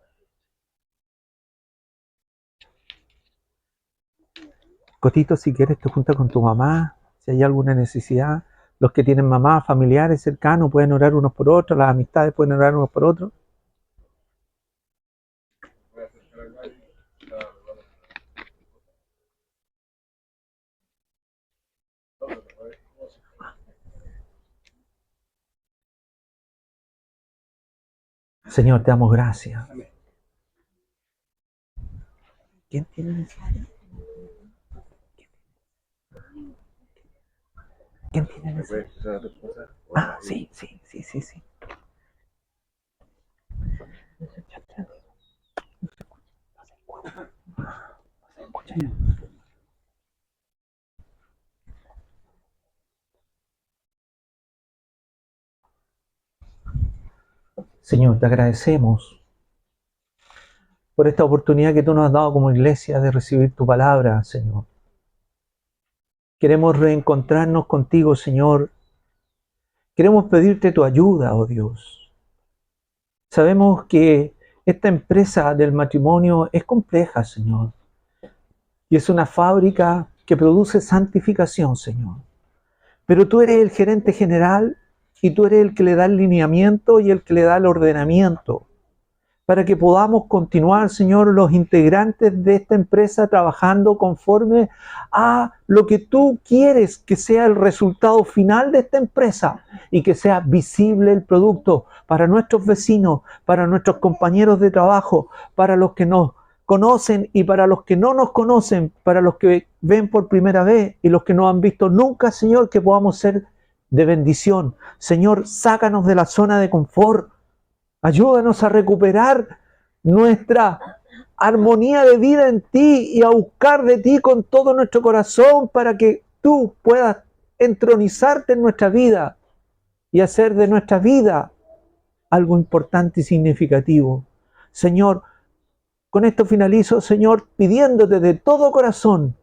Cotito, si quieres, te junta con tu mamá. Si hay alguna necesidad. Los que tienen mamá, familiares cercanos, pueden orar unos por otros. Las amistades pueden orar unos por otros. Señor, te damos gracias. ¿Quién tiene necesidad? ¿Quién tiene necesidad? Ah, sí. Señor, te agradecemos por esta oportunidad que tú nos has dado como iglesia de recibir tu palabra, Señor. Queremos reencontrarnos contigo, Señor. Queremos pedirte tu ayuda, oh Dios. Sabemos que esta empresa del matrimonio es compleja, Señor. Y es una fábrica que produce santificación, Señor. Pero tú eres el gerente general y tú eres el que le da el lineamiento y el que le da el ordenamiento para que podamos continuar, Señor, los integrantes de esta empresa trabajando conforme a lo que tú quieres que sea el resultado final de esta empresa y que sea visible el producto para nuestros vecinos, para nuestros compañeros de trabajo, para los que nos conocen y para los que no nos conocen, para los que ven por primera vez y los que no han visto nunca, Señor, que podamos ser de bendición. Señor, sácanos de la zona de confort. Ayúdanos a recuperar nuestra armonía de vida en ti y a buscar de ti con todo nuestro corazón para que tú puedas entronizarte en nuestra vida y hacer de nuestra vida algo importante y significativo. Señor, con esto finalizo, Señor, pidiéndote de todo corazón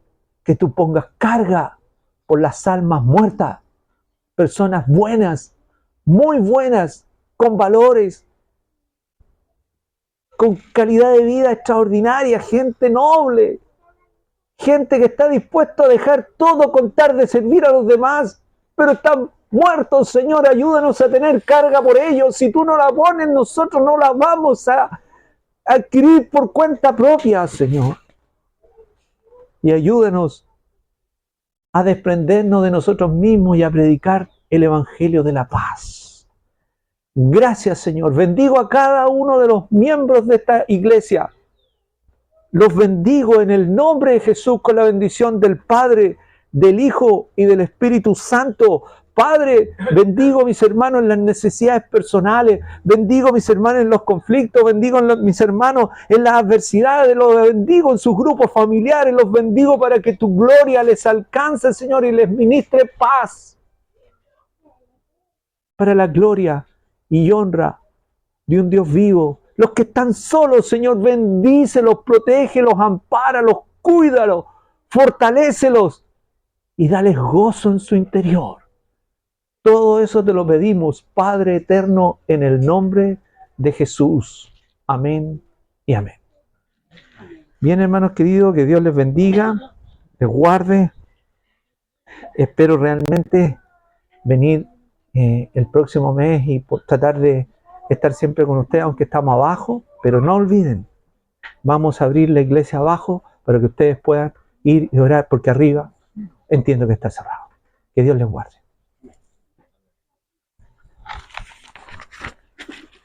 que tú pongas carga por las almas muertas, personas buenas, muy buenas, con valores, con calidad de vida extraordinaria, gente noble, gente que está dispuesto a dejar todo con tal de servir a los demás, pero están muertos, Señor, ayúdanos a tener carga por ellos. Si tú no la pones, nosotros no la vamos a adquirir por cuenta propia, Señor. Y ayúdanos a desprendernos de nosotros mismos y a predicar el Evangelio de la paz. Gracias, Señor. Bendigo a cada uno de los miembros de esta iglesia. Los bendigo en el nombre de Jesús con la bendición del Padre, del Hijo y del Espíritu Santo. Padre, bendigo a mis hermanos en las necesidades personales, bendigo a mis hermanos en los conflictos, bendigo a mis hermanos en las adversidades, los bendigo en sus grupos familiares, los bendigo para que tu gloria les alcance, Señor, y les ministre paz. Para la gloria y honra de un Dios vivo. Los que están solos, Señor, bendícelos, protégelos, ampáralos, cuídalos, fortalécelos y dales gozo en su interior. Todo eso te lo pedimos, Padre eterno, en el nombre de Jesús. Amén y amén. Bien, hermanos queridos, que Dios les bendiga, les guarde. Espero realmente venir el próximo mes y tratar de estar siempre con ustedes, aunque estamos abajo, pero no olviden, vamos a abrir la iglesia abajo para que ustedes puedan ir y orar, porque arriba entiendo que está cerrado. Que Dios les guarde.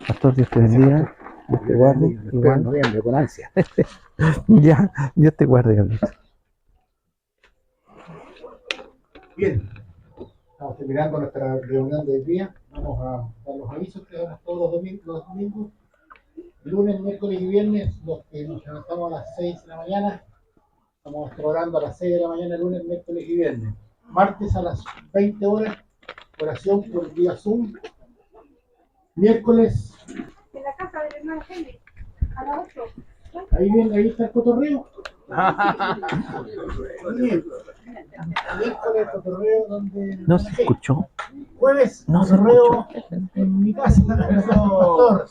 Pastor, Dios te bendiga, Dios te guarde. En noviembre, con ansia. Ya, Dios te guarde, Carlito. Bien, estamos terminando nuestra reunión de hoy día. Vamos a dar los avisos que damos todos los domingos. Lunes, miércoles y viernes, los que nos levantamos a las 6 de la mañana, estamos orando a las 6 de la mañana, lunes, miércoles y viernes. Martes a las 20 horas, oración por vía Zoom. Miércoles. En la casa del hermano Henry, a las 8. Ahí está el cotorreo. Miércoles cotorreo donde. No se escuchó. Jueves No se cotorreo en mi casa, pastor.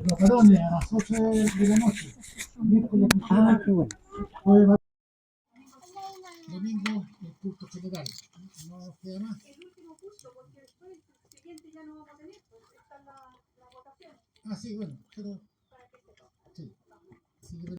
Los varones a las 8 de la noche. Miércoles Qué bueno. jueves, domingo el culto general. No nos queda más. El último curso, porque después el siguiente ya no vamos a tener, pues está la votación. Ah, sí, bueno, pero. Para que se Sí. Sí,